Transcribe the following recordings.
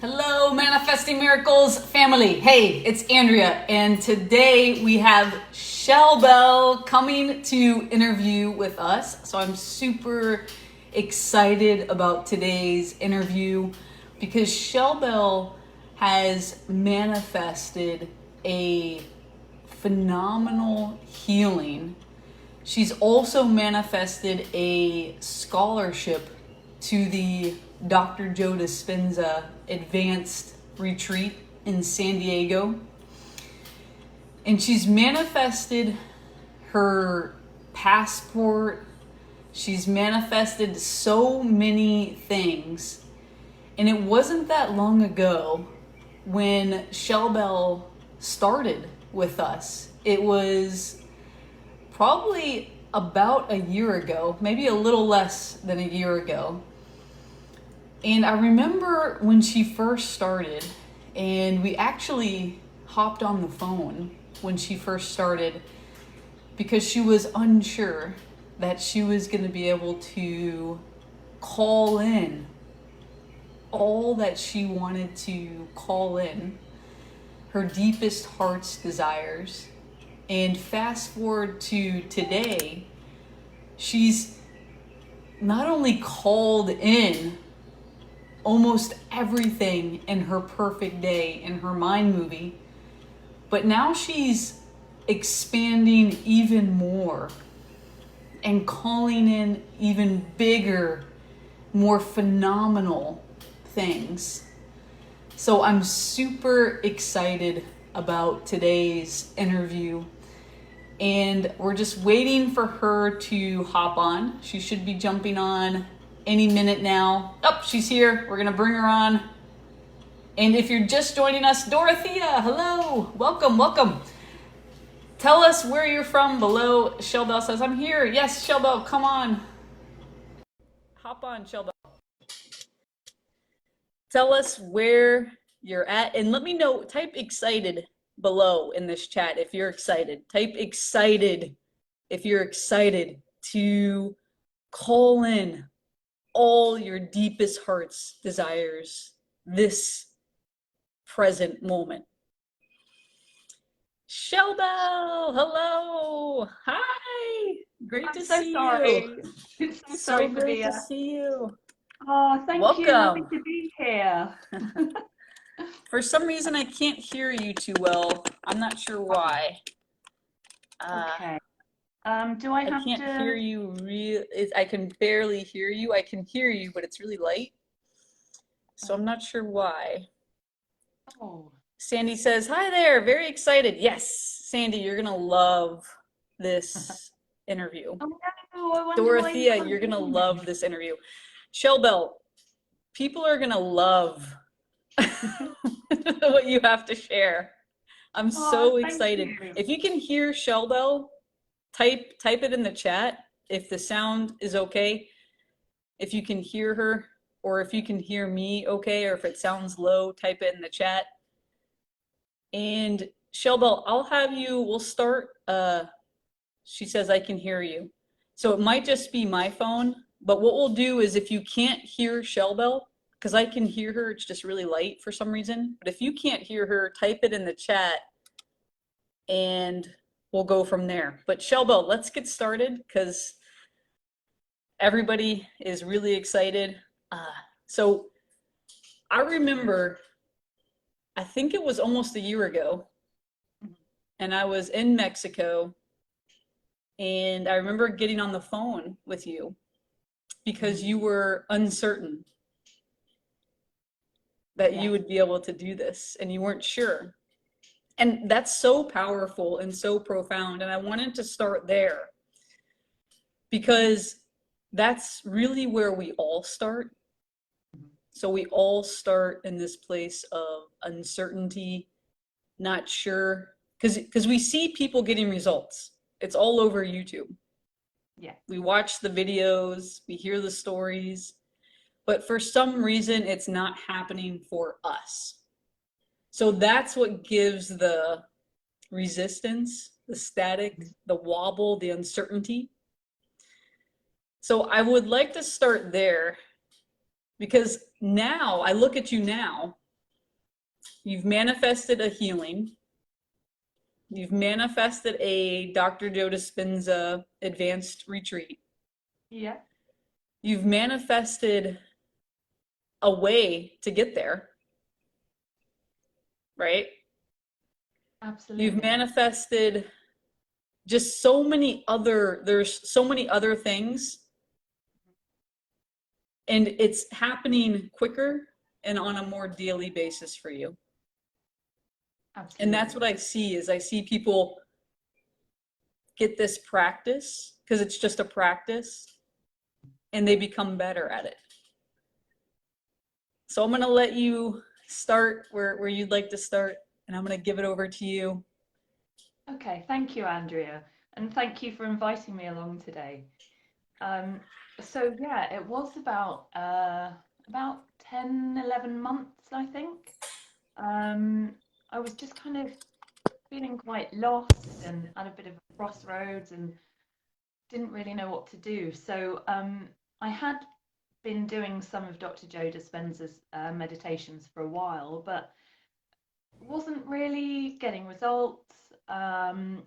Hello, Manifesting Miracles family. Hey, it's Andrea, and today we have Shellbell coming to interview with us. So I'm super excited about today's interview because Shellbell has manifested a phenomenal healing. She's also manifested a scholarship to the Dr. Joe Dispenza Advanced Retreat in San Diego. And she's manifested her passport. She's manifested so many things. And it wasn't that long ago when Shellbell started with us. It was probably about a year ago, maybe a little less than a year ago. And I remember when she first started, and we actually hopped on the phone when she first started because she was unsure that she was going to be able to call in all that she wanted to call in, her deepest heart's desires. And fast forward to today, she's not only called in almost everything in her perfect day in her mind movie, but now she's expanding even more and calling in even bigger, more phenomenal things. So I'm super excited about today's interview, and we're just waiting for her to hop on. She should be jumping on any minute now. Oh, she's here. We're gonna bring her on. And if you're just joining us, Dorothea, hello, welcome. Tell us where you're from below. Shellbell says, I'm here. Yes, Shellbell, come on. Hop on, Shellbell. Tell us where you're at, and let me know, type excited below in this chat if you're excited. Type excited if you're excited to call in all your deepest heart's desires this present moment. Shellbell, hello. Hi. Great to see you. It's so So sorry for great the. to see you. Oh, thank you. Lovely Welcome. to be here. For some reason, I can't hear you too well. I'm not sure why. Okay. Do I have can't to? hear you I can barely hear you. I can hear you, but it's really light. So I'm not sure why. Oh. Sandy says, hi there, very excited. Yes, Sandy, you're gonna love this interview. Oh no, I wonder Dorothea, why you're gonna love this interview. Shellbell, people are gonna love what you have to share. I'm so excited. You. If you can hear Shellbell, type it in the chat if the sound is okay, if you can hear her, or if you can hear me okay, or if it sounds low, type it in the chat. And Shellbell, I'll have you, we'll start, she says I can hear you. So it might just be my phone, but what we'll do is if you can't hear Shellbell, because I can hear her, it's just really light for some reason, but if you can't hear her, type it in the chat and we'll go from there. But Shellbell, let's get started because everybody is really excited. So I remember, I think it was almost a year ago, and I was in Mexico, and I remember getting on the phone with you because you were uncertain that you would be able to do this, and you weren't sure. And that's so powerful and so profound, and I wanted to start there because that's really where we all start. So we all start in this place of uncertainty, not sure, because we see people getting results. It's all over YouTube. Yeah. We watch the videos, we hear the stories, but for some reason it's not happening for us. So that's what gives the resistance, the static, the wobble, the uncertainty. So I would like to start there because now I look at you now You've manifested a healing. You've manifested a Dr. Joe Dispenza advanced retreat. Yeah, You've manifested a way to get there, right? absolutely. You've manifested just there's so many other things, and it's happening quicker and on a more daily basis for you. Absolutely. And that's what I see people get this practice because it's just a practice and they become better at it. So I'm going to let you start where you'd like to start, and I'm going to give it over to you. Okay, thank you, Andrea, and thank you for inviting me along today. So yeah, it was about 10, 11 months, I think. I was just kind of feeling quite lost and at a bit of a crossroads and didn't really know what to do. So I had been doing some of Dr. Joe Dispenza's meditations for a while, but wasn't really getting results. The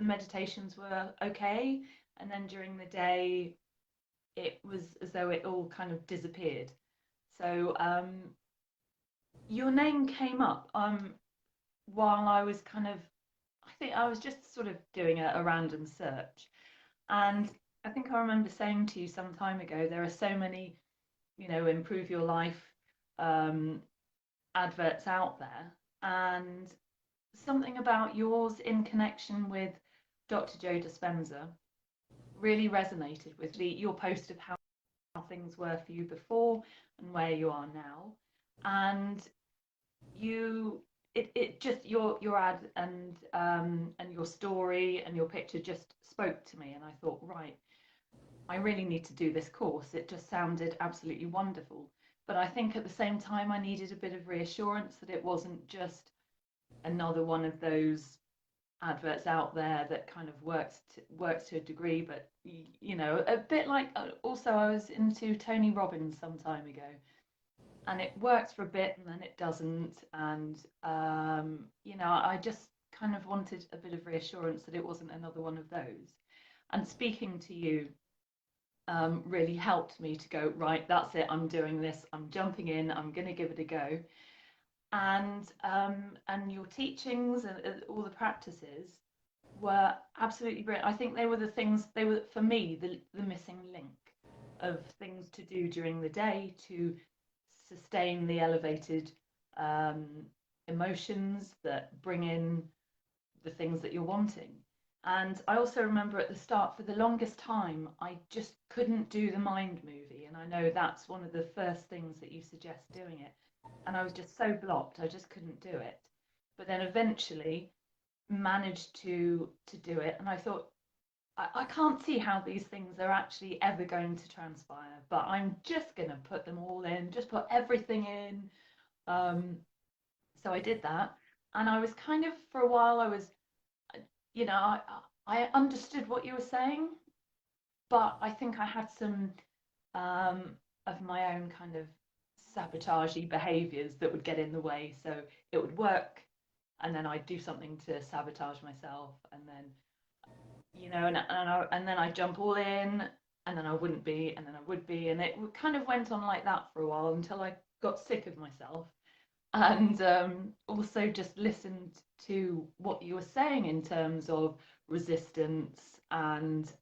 meditations were okay, and then during the day, it was as though it all kind of disappeared. So your name came up while I was I think I was just sort of doing a random search, and I think I remember saying to you some time ago, there are so many, improve your life um, adverts out there, and something about yours in connection with Dr. Joe Dispenza really resonated with your post of how things were for you before and where you are now. And it just your ad and your story and your picture just spoke to me, and I thought, right, I really need to do this course. It just sounded absolutely wonderful. But I think at the same time I needed a bit of reassurance that it wasn't just another one of those adverts out there that kind of works to a degree, but a bit like also I was into Tony Robbins some time ago, and it works for a bit and then it doesn't, and I just kind of wanted a bit of reassurance that it wasn't another one of those. And speaking to you really helped me to go, right, that's it, I'm doing this, I'm jumping in, I'm going to give it a go. And your teachings and all the practices were absolutely brilliant. I think they were for me the missing link of things to do during the day to sustain the elevated um, emotions that bring in the things that you're wanting. And I also remember at the start, for the longest time, I just couldn't do the mind movie. And I know that's one of the first things that you suggest doing it. And I was just so blocked, I just couldn't do it. But then eventually managed to do it. And I thought, I can't see how these things are actually ever going to transpire, but I'm just going to put them all in, just put everything in. So I did that. And I was kind of, for a while, I was, I understood what you were saying, but I think I had some of my own kind of sabotagey behaviors that would get in the way. So it would work, and then I'd do something to sabotage myself, and then and then I'd jump all in, and then I wouldn't be, and then I would be, and it kind of went on like that for a while until I got sick of myself, and also just listened to what you were saying in terms of resistance and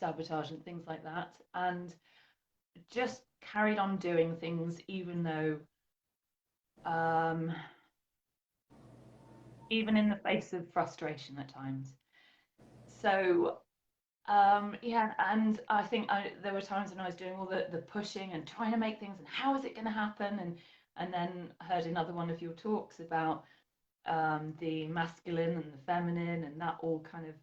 sabotage and things like that, and just carried on doing things even though even in the face of frustration at times. So yeah, and I think there were times when I was doing all the pushing and trying to make things, and how is it going to happen, and then heard another one of your talks about the masculine and the feminine, and that all kind of,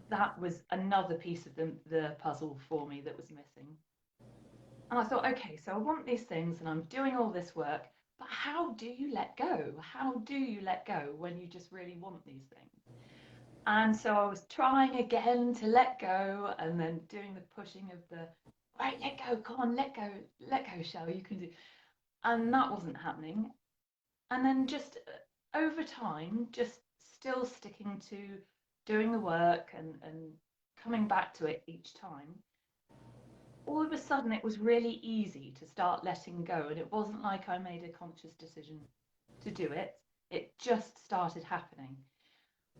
that was another piece of the puzzle for me that was missing. And I thought, okay, so I want these things and I'm doing all this work, but how do you let go? How do you let go when you just really want these things? And so I was trying again to let go, and then doing the pushing of the, right, let go, come on, let go, Shell, you can do. and that wasn't happening. And then just over time, just still sticking to doing the work and coming back to it each time, all of a sudden it was really easy to start letting go. And it wasn't like I made a conscious decision to do it, it just started happening.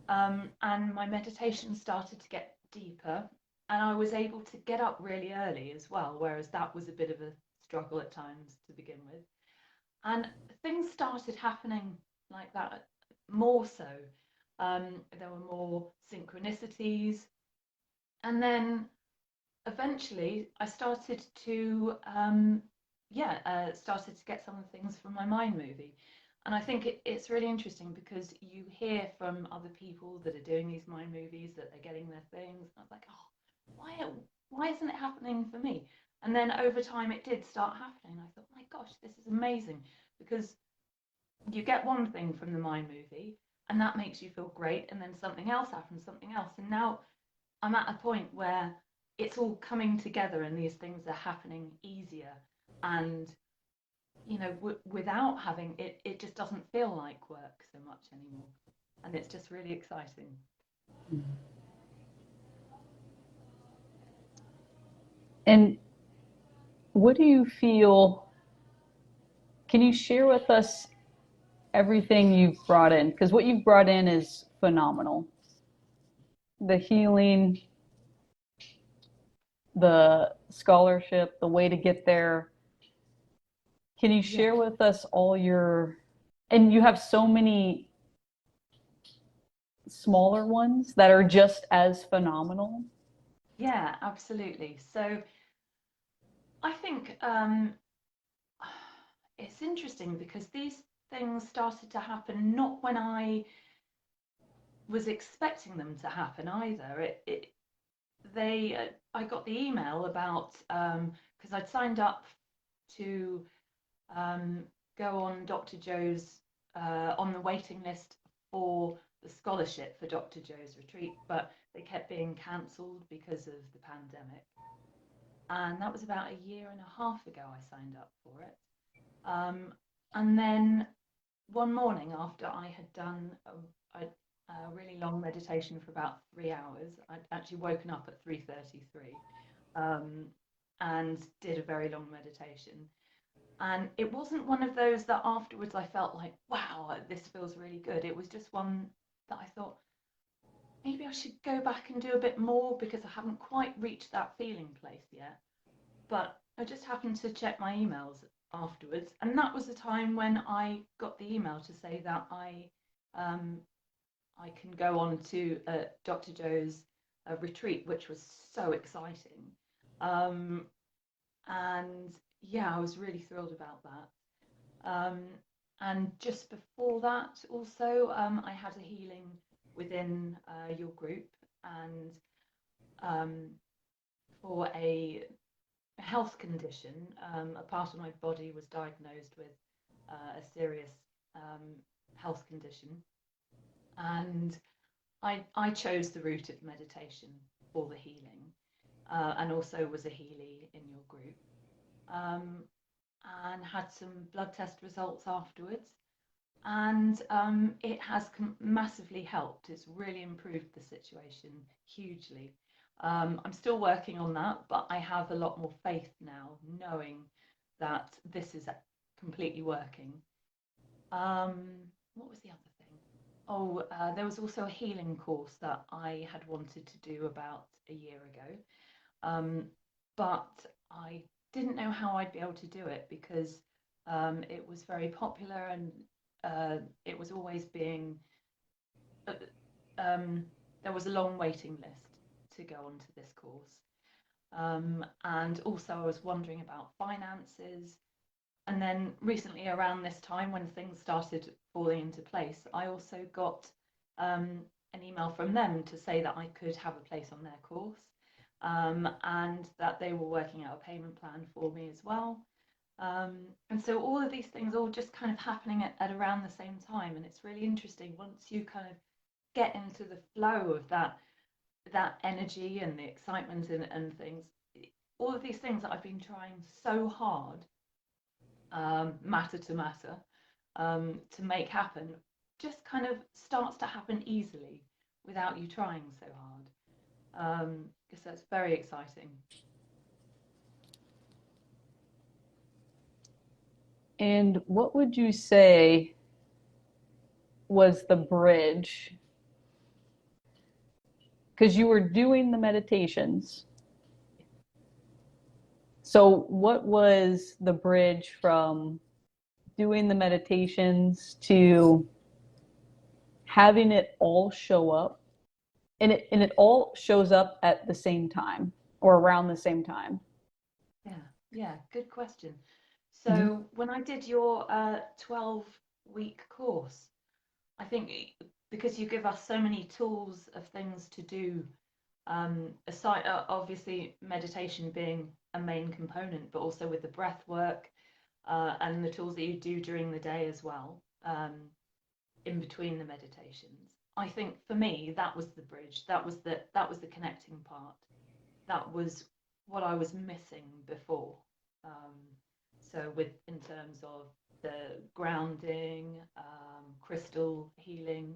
And my meditation started to get deeper, and I was able to get up really early as well, whereas that was a bit of a struggle at times to begin with. And things started happening like that more so. There were more synchronicities, and then eventually I started to started to get some of the things from my mind movie. And I think it's really interesting because you hear from other people that are doing these mind movies that they're getting their things. And I was like, oh, why isn't it happening for me? And then over time it did start happening. I thought, my gosh, this is amazing, because you get one thing from the mind movie and that makes you feel great, and then something else happens, something else, and now I'm at a point where it's all coming together and these things are happening easier. And without having it, it just doesn't feel like work so much anymore, and it's just really exciting. And what do you feel? Can you share with us everything you've brought in? Because what you've brought in is phenomenal. The healing, the scholarship, the way to get there. Can you share Yes. with us all your, and you have so many smaller ones that are just as phenomenal? Yeah, absolutely. So I think it's interesting because these things started to happen not when I was expecting them to happen either. I got the email about, because I'd signed up to um, go on Dr. Joe's on the waiting list for the scholarship for Dr. Joe's retreat, but they kept being cancelled because of the pandemic. And that was about a year and a half ago I signed up for it. Um, and then one morning after I had done a really long meditation for about 3 hours, I'd actually woken up at 3:33 um, and did a very long meditation. And it wasn't one of those that afterwards I felt like, wow, this feels really good. It was just one that I thought, maybe I should go back and do a bit more because I haven't quite reached that feeling place yet. But I just happened to check my emails afterwards, and that was the time when I got the email to say that um, I can go on to Dr. Joe's retreat, which was so exciting. Um, and yeah, I was really thrilled about that. And just before that, also, I had a healing within your group, and um, for a health condition, a part of my body was diagnosed with a serious health condition, and I chose the route of meditation for the healing, and also was a Healy in your group, um, and had some blood test results afterwards. And it has massively helped. It's really improved the situation hugely. I'm still working on that, but I have a lot more faith now, knowing that this is completely working. What was the other thing? Oh, there was also a healing course that I had wanted to do about a year ago, um, but I didn't know how I'd be able to do it because it was very popular, and it was always being uh, um, there was a long waiting list to go onto this course. And also I was wondering about finances. And then recently, around this time when things started falling into place, I also got an email from them to say that I could have a place on their course, and that they were working out a payment plan for me as well. And so all of these things all just kind of happening at around the same time. And it's really interesting once you kind of get into the flow of that energy and the excitement and things. All of these things that I've been trying so hard matter to matter, to make happen, just kind of starts to happen easily without you trying so hard. Because that's very exciting. And what would you say was the bridge? Because you were doing the meditations. So, what was the bridge from doing the meditations to having it all show up? And it all shows up at the same time or around the same time. Yeah, good question. Mm-hmm. So when I did your 12-week course, I think because you give us so many tools of things to do, aside obviously meditation being a main component, but also with the breath work and the tools that you do during the day as well, in between the meditations. I think for me that was the bridge. That was the connecting part. That was what I was missing before. Um, so with in terms of the grounding, crystal healing,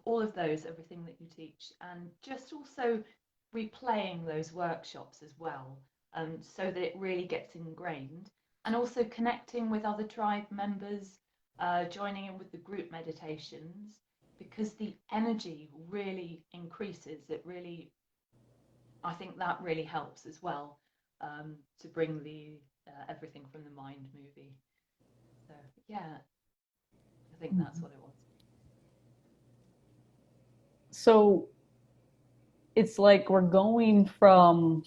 all of those, everything that you teach, and just also replaying those workshops as well, so that it really gets ingrained, and also connecting with other tribe members, joining in with the group meditations, because the energy really increases. It really, I think that really helps as well, to bring the everything from the mind movie. So yeah, I think that's what it was. So, it's like we're going from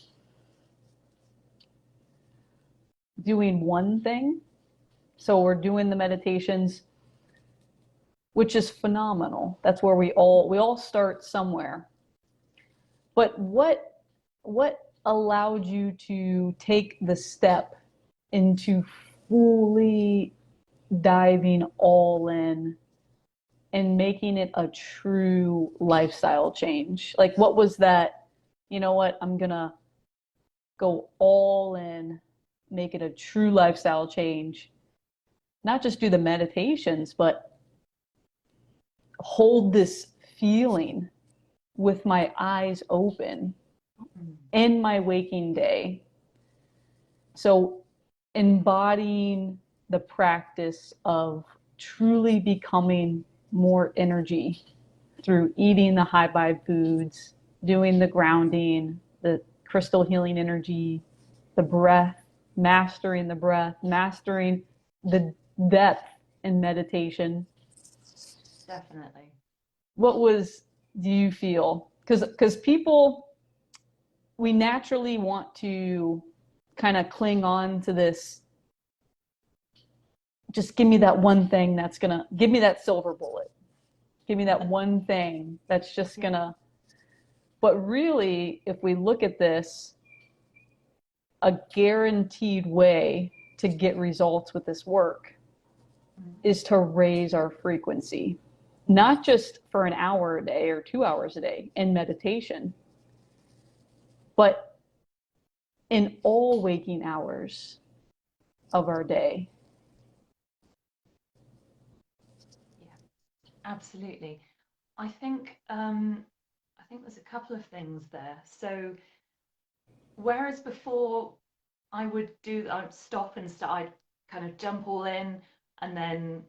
doing one thing. So, we're doing the meditations, which is phenomenal. That's where we all start somewhere. But what allowed you to take the step into fully diving all in and making it a true lifestyle change? Like, what was that? You know what? I'm gonna go all in, make it a true lifestyle change. Not just do the meditations, but hold this feeling with my eyes open Mm. in my waking day. So, embodying the practice of truly becoming more energy through eating the high vibe foods, doing the grounding, the crystal healing energy, the breath, mastering the breath, mastering the depth in meditation. Definitely. What was, do you feel? Because people, we naturally want to kind of cling on to this, just give me that one thing that's gonna give me that silver bullet, give me that one thing that's just gonna, but really if we look at this, a guaranteed way to get results with this work Mm. is to raise our frequency, not just for an hour a day or 2 hours a day in meditation, but in all waking hours of our day. Yeah, absolutely. I think I think there's a couple of things there. So whereas before I would stop and start, I'd kind of jump all in, and then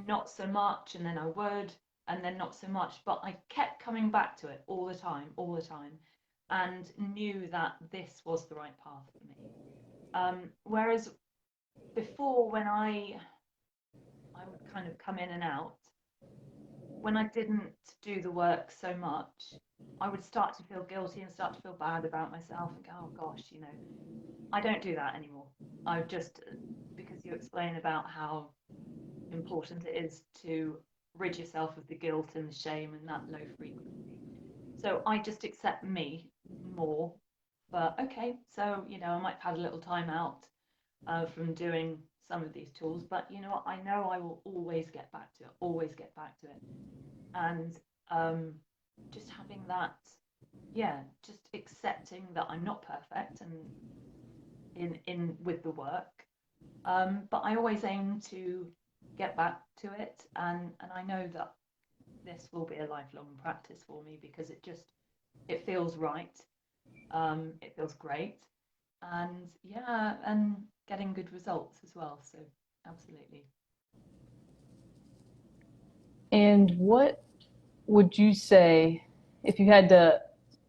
not so much, and then I would, and then not so much, but I kept coming back to it all the time, and knew that this was the right path for me. Whereas before, when I would kind of come in and out, when I didn't do the work so much, I would start to feel guilty and start to feel bad about myself and go, oh gosh, I don't do that anymore. I just, because you explain about how important it is to rid yourself of the guilt and the shame and that low frequency. So I just accept me more. But okay, so I might have had a little time out from doing some of these tools, but you know what? I know I will always get back to it, always get back to it. And um, just having that, yeah, just accepting that I'm not perfect and in with the work, But I always aim to get back to it, and I know that this will be a lifelong practice for me because it feels right. It feels great, and yeah, and getting good results as well. So absolutely. And what would you say if you had to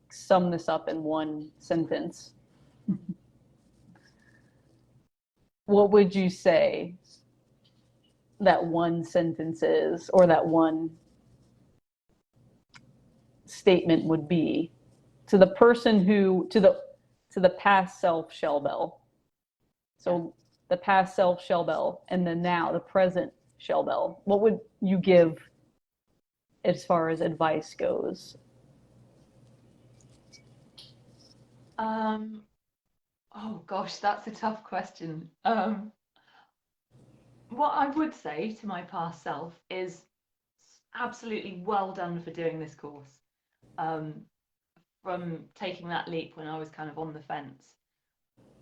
sum this up in one sentence? What would you say that one sentence is, or that one statement would be to the person who to the past self Shellbell? Yeah. So the past self Shellbell and the now the present Shellbell. What would you give as far as advice goes? Um, oh gosh, that's a tough question. What I would say to my past self is absolutely well done for doing this course. Um, from taking that leap when I was kind of on the fence.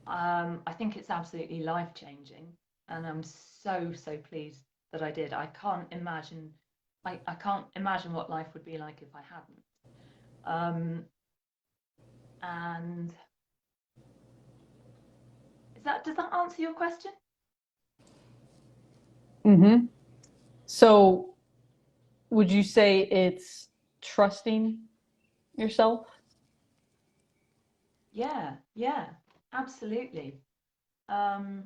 I think it's absolutely life changing, and I'm so pleased that I did. I can't imagine what life would be like if I hadn't. And does that answer your question? Mm-hmm. So would you say it's trusting yourself? Yeah, absolutely. Um,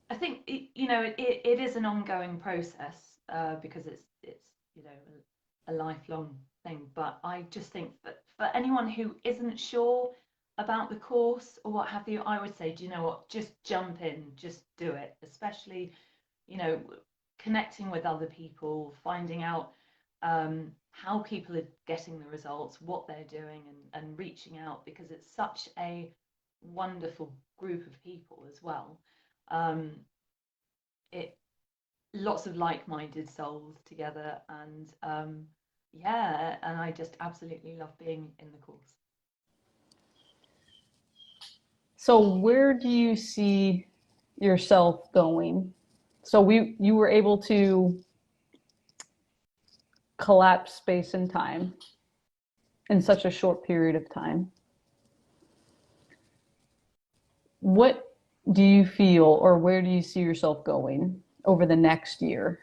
I think it is an ongoing process because it's a lifelong thing. But I just think that for anyone who isn't sure about the course or what have you, I would say, do you know what? Just jump in, just do it. Especially you know connecting with other people, finding out how people are getting the results, what they're doing, and reaching out because it's such a wonderful group of people as well. Um, it Lots of like-minded souls together, and yeah, and I just absolutely love being in the course. So where do you see yourself going? So you were able to collapse space and time in such a short period of time. What do you feel, or where do you see yourself going over the next year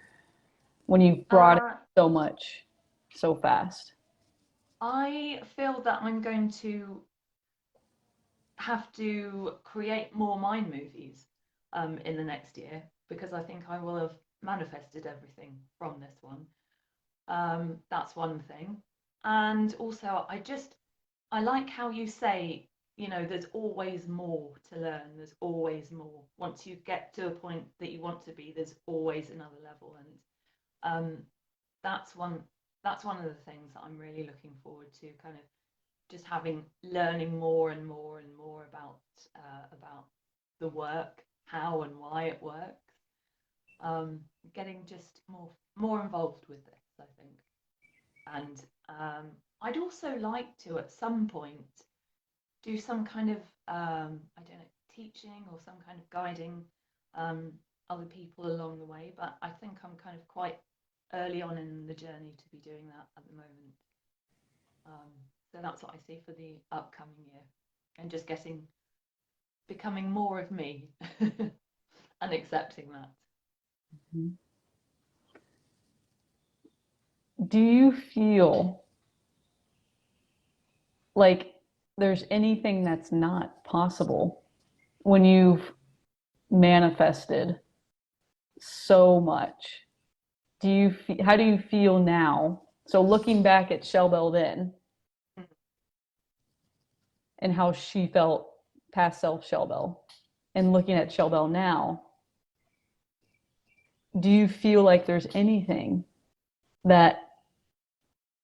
when you've brought it Uh, so much so fast? I feel that I'm going to have to create more mind movies in the next year because I think I will have manifested everything from this one. That's one thing. And also, I like how you say, there's always more to learn. There's always more. Once you get to a point that you want to be, there's always another level. And um, that's one that's one of the things that I'm really looking forward to, kind of just learning more and more and more about the work, how and why it works. Getting just more involved with this, I think. And I'd also like to, at some point, do some kind of, I don't know, teaching or some kind of guiding um, other people along the way. But I think I'm kind of quite early on in the journey to be doing that at the moment. Um, so that's what I see for the upcoming year, and just becoming more of me and accepting that. Do you feel like there's anything that's not possible when you've manifested so much? How do you feel now? So looking back at Shellbell then and how she felt past self Shellbell and looking at Shellbell now, do you feel like there's anything that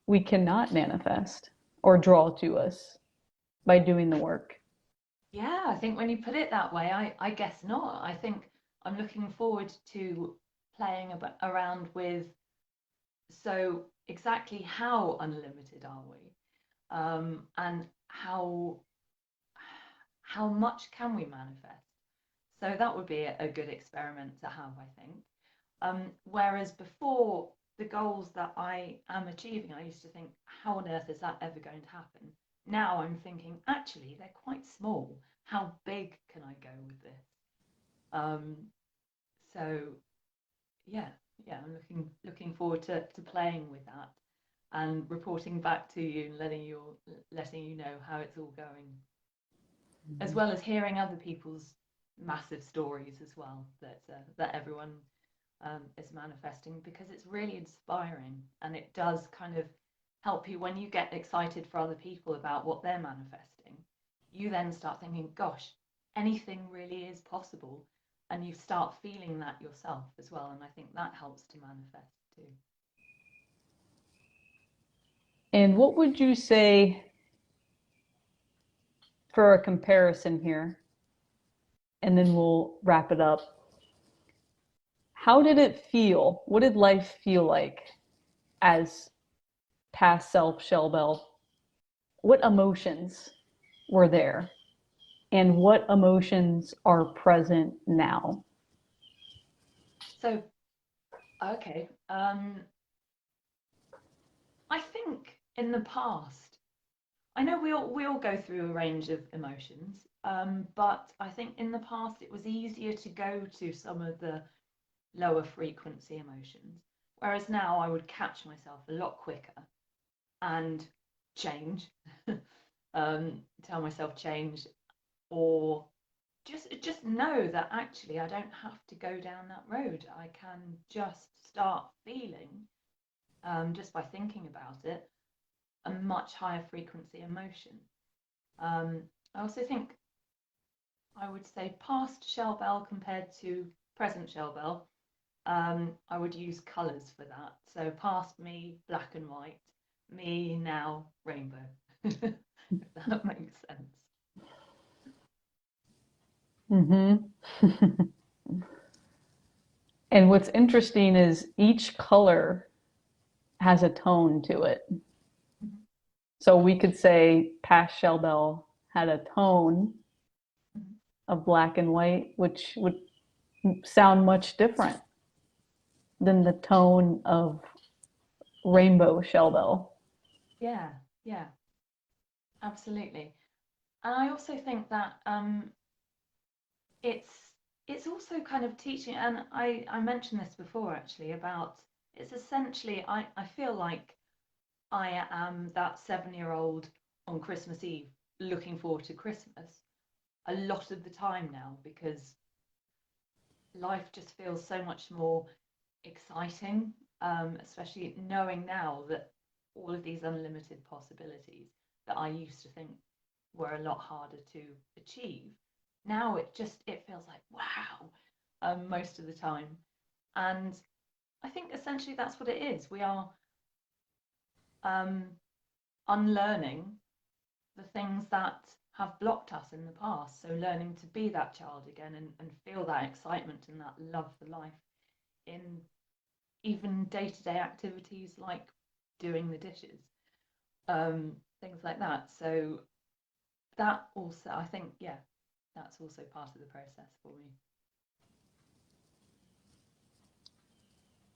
we cannot manifest or draw to us by doing the work? Yeah, I think when you put it that way, I guess not. I think I'm looking forward to playing around with, so exactly how unlimited are we? And how much can we manifest? So that would be a good experiment to have, I think. Whereas before, the goals that I am achieving, I used to think, how on earth is that ever going to happen? Now I'm thinking, actually, they're quite small. How big can I go with this? Um, so yeah, I'm looking forward to playing with that and reporting back to you and letting you know how it's all going, as well as hearing other people's massive stories as well that everyone is manifesting, because it's really inspiring, and it does kind of help you when you get excited for other people about what they're manifesting. You then start thinking, gosh, anything really is possible, and you start feeling that yourself as well, and I think that helps to manifest too. And what would you say, for a comparison here, and then we'll wrap it up? How did it feel? What did life feel like as past self Shellbell? What emotions were there? And what emotions are present now? So, okay, I think in the past, I know we all go through a range of emotions, but I think in the past it was easier to go to some of the lower frequency emotions, whereas now I would catch myself a lot quicker and change, tell myself change, or just know that actually I don't have to go down that road. I can just start feeling, just by thinking about it, a much higher frequency emotion. I also think I would say past Shellbell compared to present Shellbell. I would use colours for that. So past me, black and white. Me now, rainbow. If that makes sense. Mm-hmm. And what's interesting is each color has a tone to it. Mm-hmm. So we could say past Shellbell had a tone Mm-hmm. of black and white, which would sound much different than the tone of rainbow Shellbell. Yeah, yeah, absolutely. And I also think that it's it's also kind of teaching, and I mentioned this before actually, about it's essentially I feel like I am that 7-year-old on Christmas Eve looking forward to Christmas a lot of the time now, because life just feels so much more exciting, especially knowing now that all of these unlimited possibilities that I used to think were a lot harder to achieve. Now it feels like wow, most of the time, and I think essentially that's what it is. We are um, unlearning the things that have blocked us in the past. So learning to be that child again, and feel that excitement and that love for life in even day-to-day activities like doing the dishes, things like that. So that also, I think, yeah, that's also part of the process for me.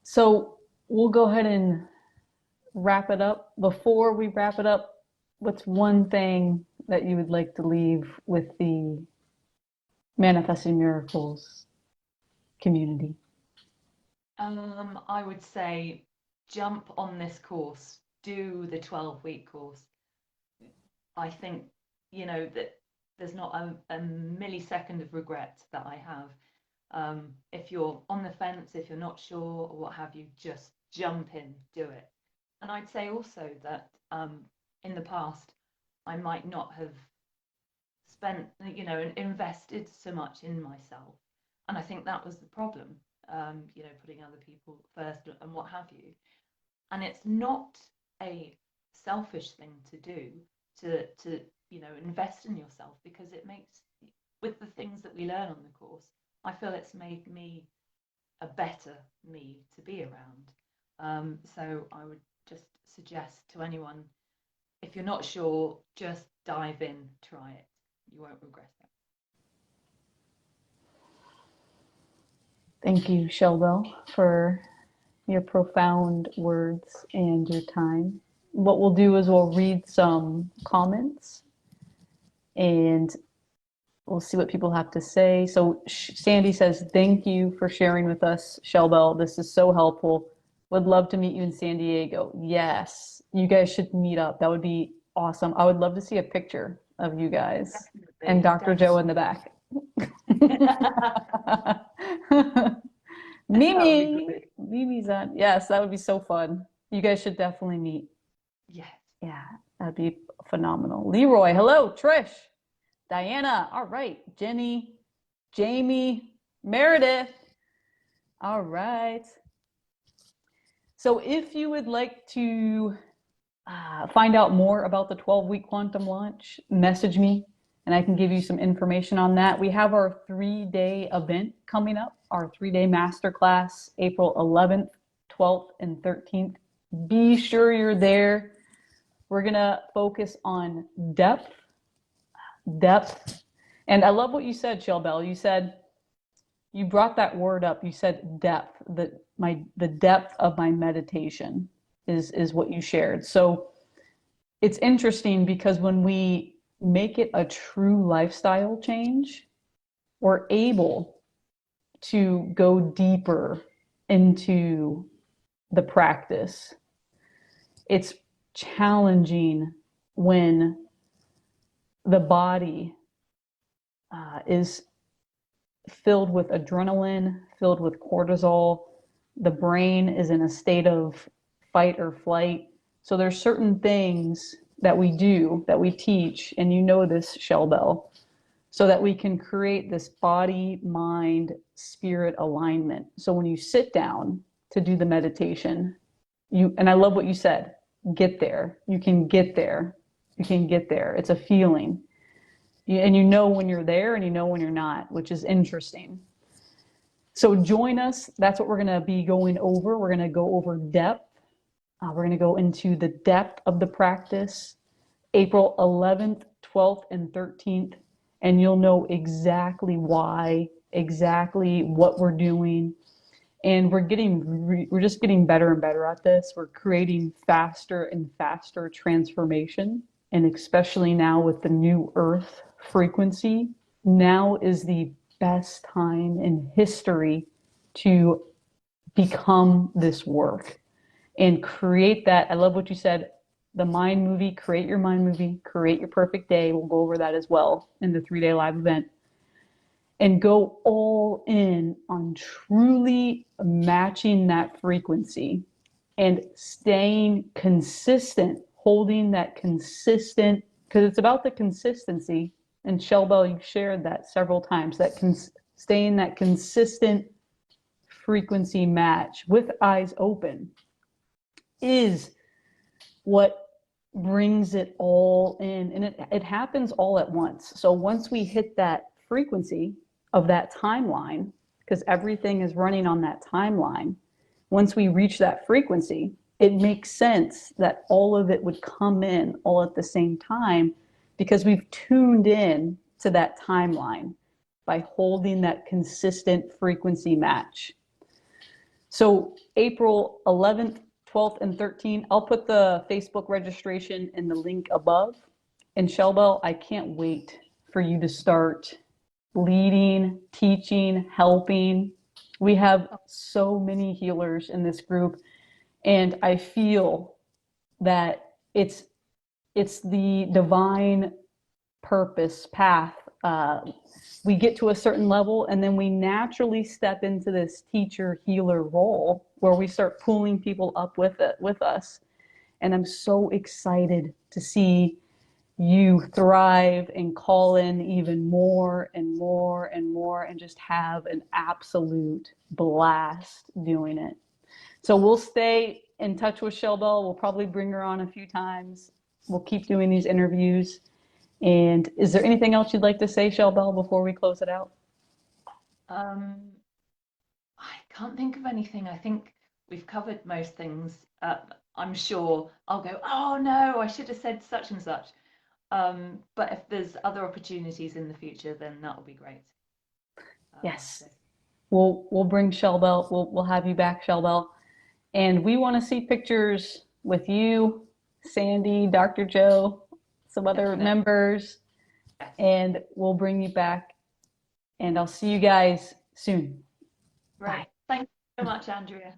So we'll go ahead and wrap it up. Before we wrap it up, what's one thing that you would like to leave with the Manifesting Miracles community? I would say jump on this course, do the 12-week course. I think, that there's not a millisecond of regret that I have. If you're on the fence, if you're not sure or what have you, just jump in, do it. And I'd say also that in the past, I might not have spent, and invested so much in myself. And I think that was the problem, putting other people first and what have you. And it's not a selfish thing to do, to invest in yourself, because it makes, with the things that we learn on the course, I feel it's made me a better me to be around. So I would just suggest to anyone, if you're not sure, just dive in, try it. You won't regret it. Thank you, Shellbell, for your profound words and your time. What we'll do is we'll read some comments and we'll see what people have to say. So Sandy says, thank you for sharing with us, Shellbell. This is so helpful. Would love to meet you in San Diego. Yes, you guys should meet up. That would be awesome. I would love to see a picture of you guys and Dr. Joe in the back. Mimi's on. Yes, that would be so fun. You guys should definitely meet. Yes. Yeah, that'd be phenomenal. Leroy, hello. Trish, Diana, all right. Jenny, Jamie, Meredith. All right. So if you would like to find out more about the 12-week quantum launch, message me and I can give you some information on that. We have our 3-day event coming up, our 3-day masterclass, April 11th, 12th, and 13th. Be sure you're there. We're gonna focus on depth. And I love what you said, Shellbell. You said, you brought that word up. You said depth, the depth of my meditation is what you shared. So it's interesting because when we make it a true lifestyle change, we're able to go deeper into the practice. It's challenging when the body is filled with adrenaline, filled with cortisol. The brain is in a state of fight or flight. So there's certain things that we do, that we teach, and you know this, Shellbell, so that we can create this body, mind, spirit alignment. So when you sit down to do the meditation, and I love what you said, get there. You can get there. You can get there. It's a feeling. And you know when you're there and you know when you're not, which is interesting. So join us. That's what we're going to be going over. We're going to go over depth. We're going to go into the depth of the practice, April 11th, 12th, and 13th. And you'll know exactly why, exactly what we're doing. And we're just getting better and better at this. We're creating faster and faster transformation. And especially now with the new earth frequency, now is the best time in history to become this work and create that. I love what you said, the mind movie, create your mind movie, create your perfect day. We'll go over that as well in the 3-day live event. And go all in on truly matching that frequency and staying consistent, holding that consistent, because it's about the consistency. And Shellbell, you've shared that several times, that staying that consistent frequency match with eyes open is what brings it all in. And it happens all at once. So once we hit that frequency of that timeline, because everything is running on that timeline, once we reach that frequency, it makes sense that all of it would come in all at the same time because we've tuned in to that timeline by holding that consistent frequency match. So April 11th, 12th, and 13th, I'll put the Facebook registration in the link above. And Shellbell, I can't wait for you to start leading, teaching, helping. We have so many healers in this group, and I feel that it's the divine purpose path. We get to a certain level and then we naturally step into this teacher healer role where we start pulling people up with us. And I'm so excited to see you thrive and call in even more and more and more and just have an absolute blast doing it. So we'll stay in touch with Shellbell. We'll probably bring her on a few times. We'll keep doing these interviews. And is there anything else you'd like to say, Shellbell, before we close it out? I can't think of anything. I think we've covered most things. I'm sure I'll go, oh no, I should have said such and such. But if there's other opportunities in the future, then that will be great. Yes. We'll bring Shellbell. We'll have you back, Shellbell. And we want to see pictures with you, Sandy, Dr. Joe, some other Definitely. members, Yes. and we'll bring you back. And I'll see you guys soon. Right. Bye. Thank you so much, Andrea.